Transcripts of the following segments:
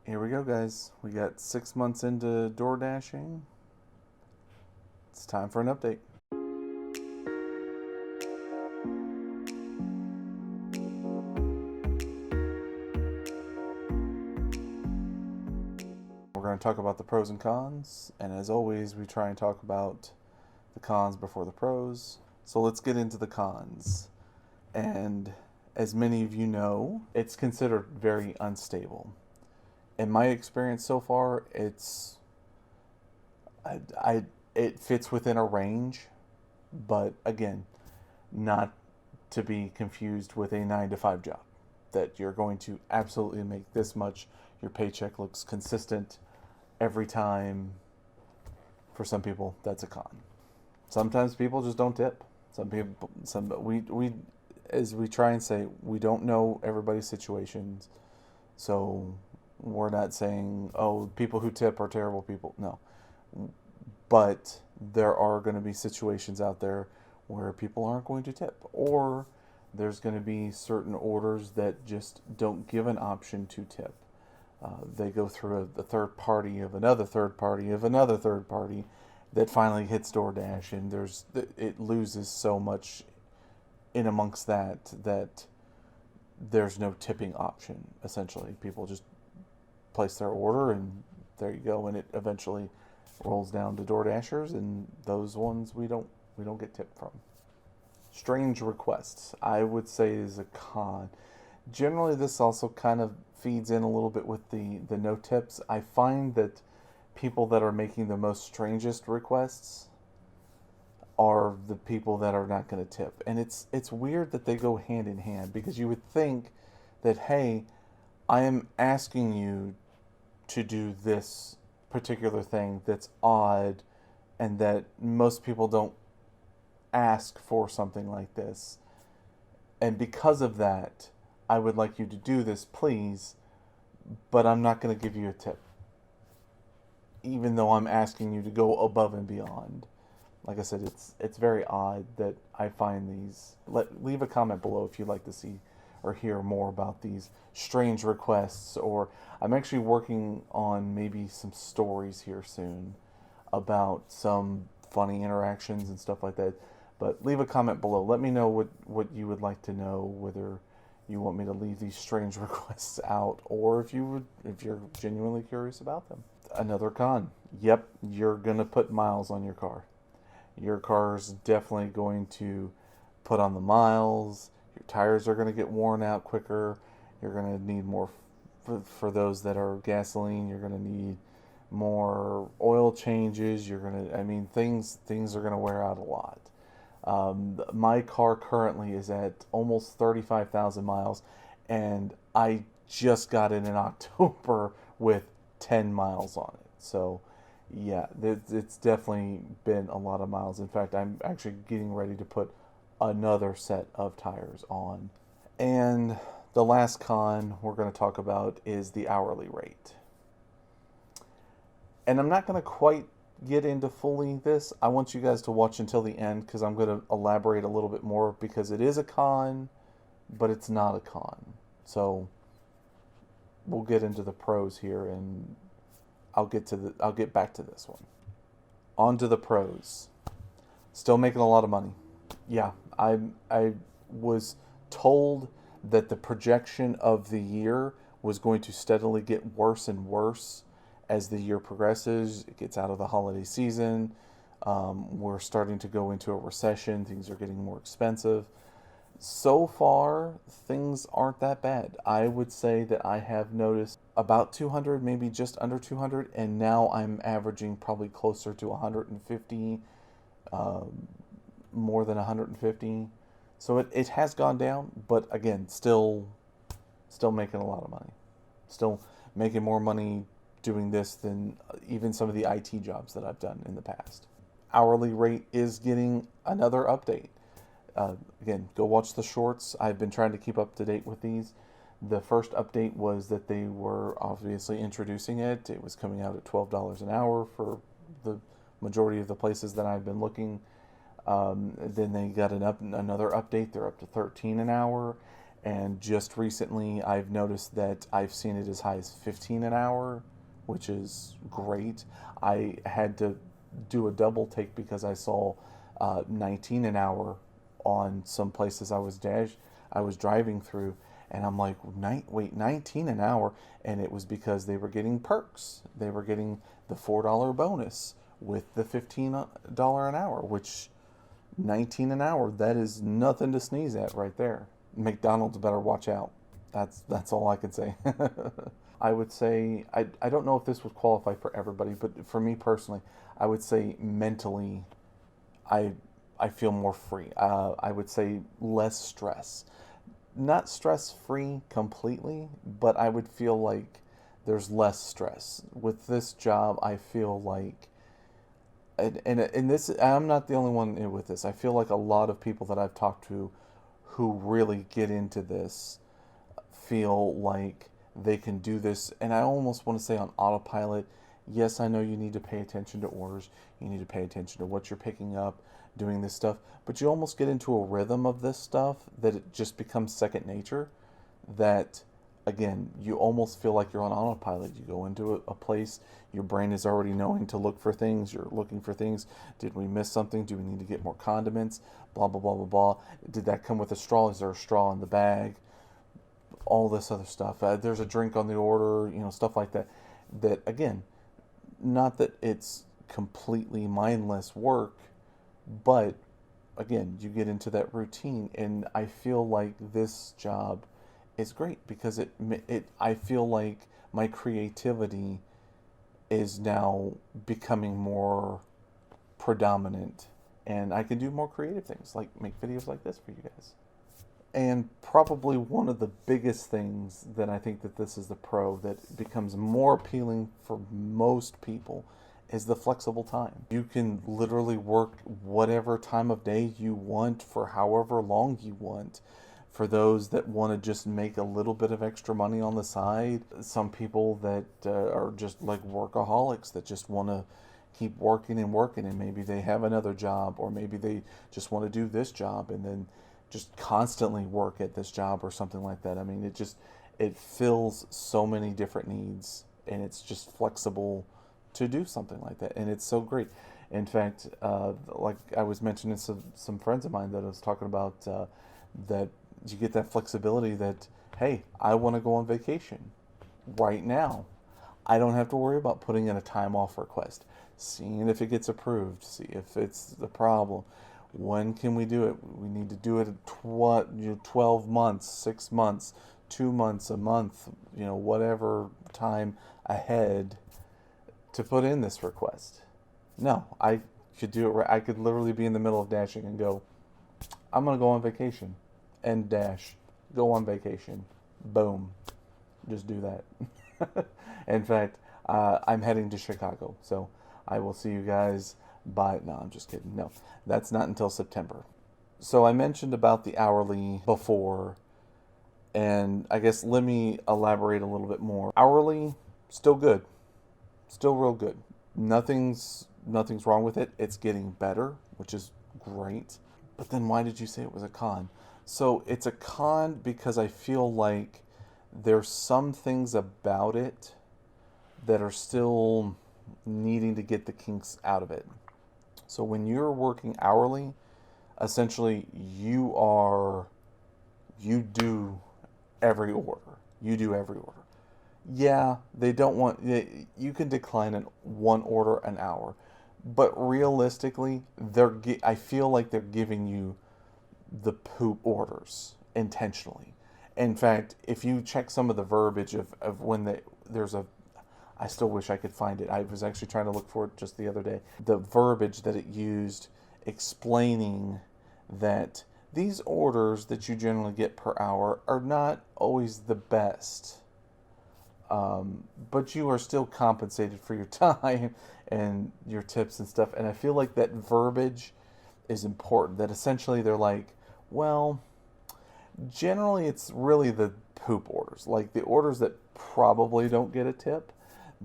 Here we go, guys. We got 6 months into door dashing. It's time for an update. We're going to talk about the pros and cons, and as always, we try and talk about the cons before the pros. So let's get into the cons. And as many of you know, it's considered very unstable. In my experience so far, it fits within a range, but again, not to be confused with a 9 to 5 job. That you're going to absolutely make this much. Your paycheck looks consistent every time. For some people, that's a con. Sometimes people just don't tip. We as we try and say, we don't know everybody's situations, so we're not saying, oh, people who tip are terrible people. No, but there are going to be situations out there where people aren't going to tip, or there's going to be certain orders that just don't give an option to tip. They go through a third party of another third party of another third party that finally hits DoorDash, and it loses so much in amongst that there's no tipping option. Essentially, people just place their order, and there you go, and it eventually rolls down to DoorDashers, and those ones we don't get tipped from. Strange requests, I would say, is a con. Generally, this also kind of feeds in a little bit with the no tips. I find that people that are making the most strangest requests are the people that are not going to tip. And it's weird that they go hand in hand, because you would think that, hey, I am asking you to do this particular thing that's odd and that most people don't ask for something like this. And because of that, I would like you to do this, please, but I'm not going to give you a tip, even though I'm asking you to go above and beyond. Like I said, it's very odd that I find these. Leave a comment below if you'd like to see or hear more about these strange requests, or I'm actually working on maybe some stories here soon about some funny interactions and stuff like that. But leave a comment below. Let me know what you would like to know, whether you want me to leave these strange requests out, or if you're genuinely curious about them. Another con. Yep, you're gonna put miles on your car. Your car's definitely going to put on the miles. Your tires are going to get worn out quicker. You're going to need more for those that are gasoline. You're going to need more oil changes. Things are going to wear out a lot. My car currently is at almost 35,000 miles, and I just got it in October with 10 miles on it. So yeah, it's definitely been a lot of miles. In fact, I'm actually getting ready to put another set of tires on. And the last con we're going to talk about is the hourly rate. And I'm not going to quite get into fully this. I want you guys to watch until the end, because I'm going to elaborate a little bit more, because it is a con, but it's not a con. So we'll get into the pros here, and I'll get back to this one. On to the pros. Still making a lot of money. Yeah, I was told that the projection of the year was going to steadily get worse and worse as the year progresses. It gets out of the holiday season. We're starting to go into a recession. Things are getting more expensive. So far, things aren't that bad. I would say that I have noticed about 200, maybe just under 200, and now I'm averaging probably closer to 150, more than 150. So it has gone down, but again, still making a lot of money. Still making more money doing this than even some of the IT jobs that I've done in the past. Hourly rate is getting another update. Again, go watch the shorts. I've been trying to keep up to date with these. The first update was that they were obviously introducing it. It was coming out at $12 an hour for the majority of the places that I've been looking. Then they got another update. They're up to $13 an hour. And just recently, I've noticed that I've seen it as high as 15 an hour, which is great. I had to do a double take because I saw 19 an hour on some places I was driving through, and I'm like, wait, 19 an hour, and it was because they were getting perks. They were getting the $4 bonus with the $15 an hour, which 19 an hour, that is nothing to sneeze at right there. McDonald's better watch out. That's all I could say. I would say I don't know if this would qualify for everybody, but for me personally, I would say mentally, I I feel more free. I would say less stress. Not stress free completely, but I would feel like there's less stress. With this job, I feel like, and this, I'm not the only one with this. I feel like a lot of people that I've talked to who really get into this feel like they can do this, and I almost want to say on autopilot. Yes, I know you need to pay attention to orders, you need to pay attention to what you're picking up, doing this stuff, but you almost get into a rhythm of this stuff that it just becomes second nature, that again, you almost feel like you're on autopilot. You go into a place, your brain is already knowing to look for things, you're looking for things. Did we miss something? Do we need to get more condiments? Blah, blah, blah, blah, blah. Did that come with a straw? Is there a straw in the bag? All this other stuff. There's a drink on the order, stuff like that. That, again, not that it's completely mindless work, but again, you get into that routine, and I feel like this job is great because I feel like my creativity is now becoming more predominant, and I can do more creative things like make videos like this for you guys. And probably one of the biggest things that I think that this is the pro that becomes more appealing for most people is the flexible time. You can literally work whatever time of day you want for however long you want. For those that want to just make a little bit of extra money on the side, some people that are just like workaholics that just want to keep working and working, and maybe they have another job, or maybe they just want to do this job and then just constantly work at this job or something like that. I mean, it fills so many different needs, and it's just flexible to do something like that, and it's so great. In fact, like I was mentioning some friends of mine that I was talking about, that you get that flexibility that, hey, I want to go on vacation right now. I don't have to worry about putting in a time off request, seeing if it gets approved, see if it's the problem. When can we do it? We need to do it at 12 months, 6 months, 2 months, a month, whatever time ahead to put in this request. No, I could do it. I could literally be in the middle of dashing and go, I'm going to go on vacation. And dash, go on vacation. Boom. Just do that. In fact, I'm heading to Chicago, so I will see you guys no, I'm just kidding. No, that's not until September. So I mentioned about the hourly before, and I guess let me elaborate a little bit more. Hourly, still good. Still real good. Nothing's wrong with it. It's getting better, which is great. But then why did you say it was a con? So it's a con because I feel like there's some things about it that are still needing to get the kinks out of it. So when you're working hourly, essentially you do every order. You do every order. Yeah, they don't want, you can decline one order an hour, but realistically, I feel like they're giving you the poop orders intentionally. In fact, if you check some of the verbiage of when I still wish I could find it. I was actually trying to look for it just the other day. The verbiage that it used explaining that these orders that you generally get per hour are not always the best. But you are still compensated for your time and your tips and stuff. And I feel like that verbiage is important. That essentially they're like, well, generally it's really the poop orders. Like the orders that probably don't get a tip,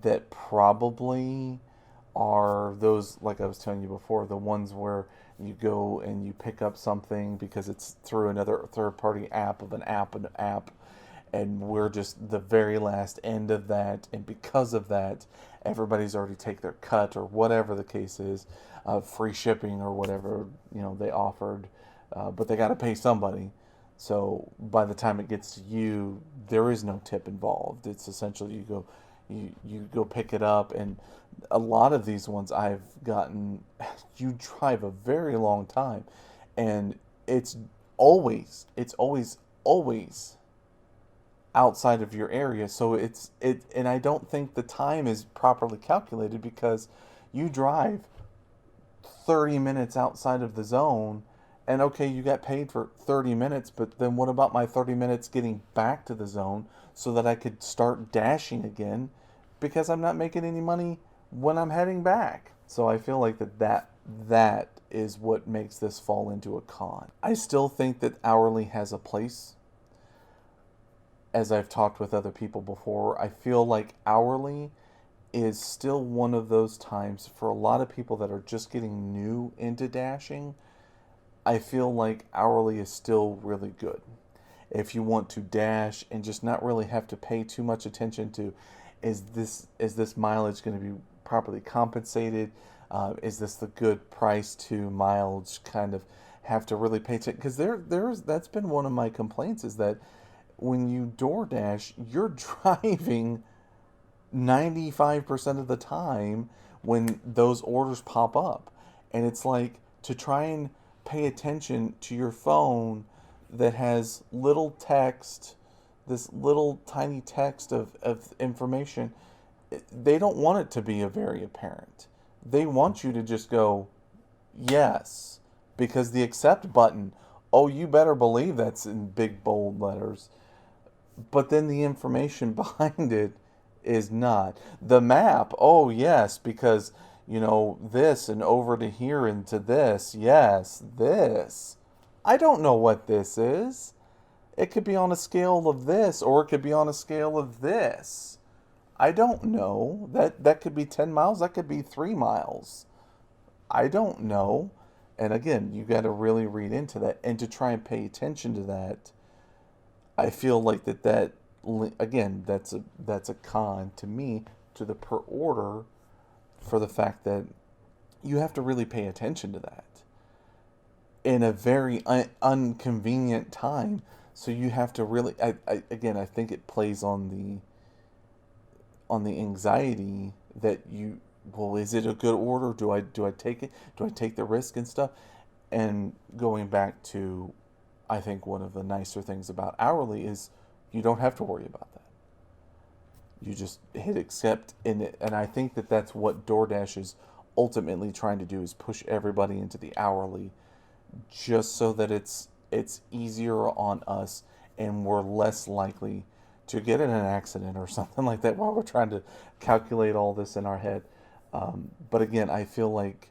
that probably are those, like I was telling you before, the ones where you go and you pick up something because it's through another third party app of an app, and we're just the very last end of that, and because of that, everybody's already take their cut or whatever the case is, free shipping or whatever they offered, but they got to pay somebody. So by the time it gets to you, there is no tip involved. It's essentially you go pick it up, and a lot of these ones I've gotten, you drive a very long time, and it's always outside of your area. So and I don't think the time is properly calculated, because you drive 30 minutes outside of the zone, and okay, you got paid for 30 minutes, but then what about my 30 minutes getting back to the zone so that I could start dashing again, because I'm not making any money when I'm heading back. So I feel like that is what makes this fall into a con. I still think that hourly has a place. As I've talked with other people before, I feel like hourly is still one of those times for a lot of people that are just getting new into dashing. I feel like hourly is still really good. If you want to dash and just not really have to pay too much attention to, is this mileage going to be properly compensated? Is this the good price to mileage kind of have to really pay attention? Because that's been one of my complaints, is that when you DoorDash, you're driving 95% of the time when those orders pop up. And it's like, to try and pay attention to your phone that has little text, this little tiny text of information, they don't want it to be a very apparent. They want you to just go, yes, because the accept button, oh, you better believe that's in big bold letters. But then the information behind it is not. The map, oh yes, because this and over to here and to this, yes, this. I don't know what this is. It could be on a scale of this, or it could be on a scale of this. I don't know. That could be 10 miles, that could be 3 miles. I don't know. And again, you got to really read into that, and to try and pay attention to that. I feel like that again, that's a con to me, to the per order, for the fact that you have to really pay attention to that in a very inconvenient time. So you have to really, again, I think it plays on the anxiety that well, is it a good order? Do I take it? Do I take the risk and stuff? And going back to, I think one of the nicer things about hourly is you don't have to worry about that. You just hit accept in it, and I think that that's what DoorDash is ultimately trying to do, is push everybody into the hourly, just so that it's easier on us, and we're less likely to get in an accident or something like that while we're trying to calculate all this in our head. But again, I feel like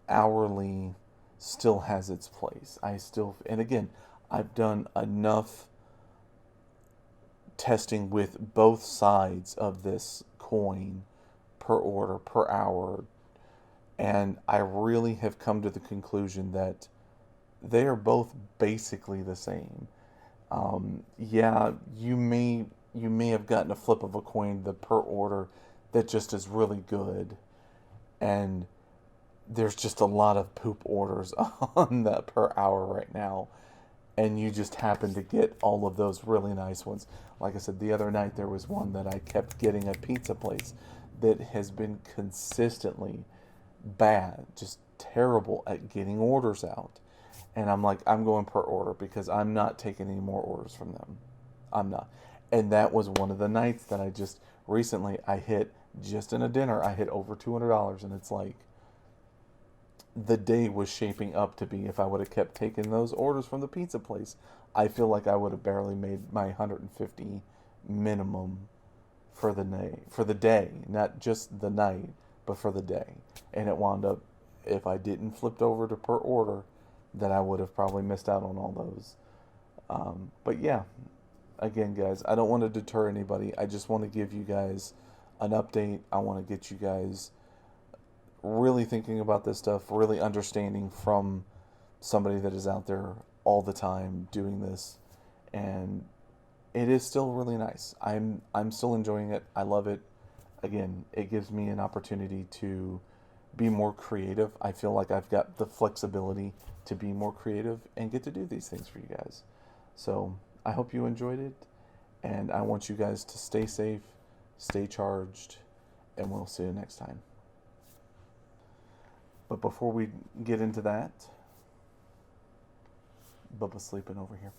hourly still has its place. And again, I've done enough testing with both sides of this coin, per order, per hour, and I really have come to the conclusion that they are both basically the same. Yeah, you may have gotten a flip of a coin, the per order, that just is really good, and there's just a lot of poop orders on the per hour right now, and you just happen to get all of those really nice ones. Like I said, the other night there was one that I kept getting, a pizza place that has been consistently bad, just terrible at getting orders out. And I'm like, I'm going per order, because I'm not taking any more orders from them. I'm not. And that was one of the nights that I just recently, I hit, just in a dinner, I hit over $200. And it's like, the day was shaping up to be, if I would have kept taking those orders from the pizza place, I feel like I would have barely made my 150 minimum for the day, not just the night, but for the day. And it wound up, if I didn't flipped over to per order, that I would have probably missed out on all those. But yeah, again, guys, I don't want to deter anybody. I just want to give you guys an update. I want to get you guys really thinking about this stuff, really understanding from somebody that is out there all the time doing this, and it is still really nice. I'm still enjoying it. I love it. Again, it gives me an opportunity to be more creative. I feel like I've got the flexibility to be more creative and get to do these things for you guys. So I hope you enjoyed it, and I want you guys to stay safe, stay charged, and we'll see you next time. But before we get into that, Bubba's sleeping over here.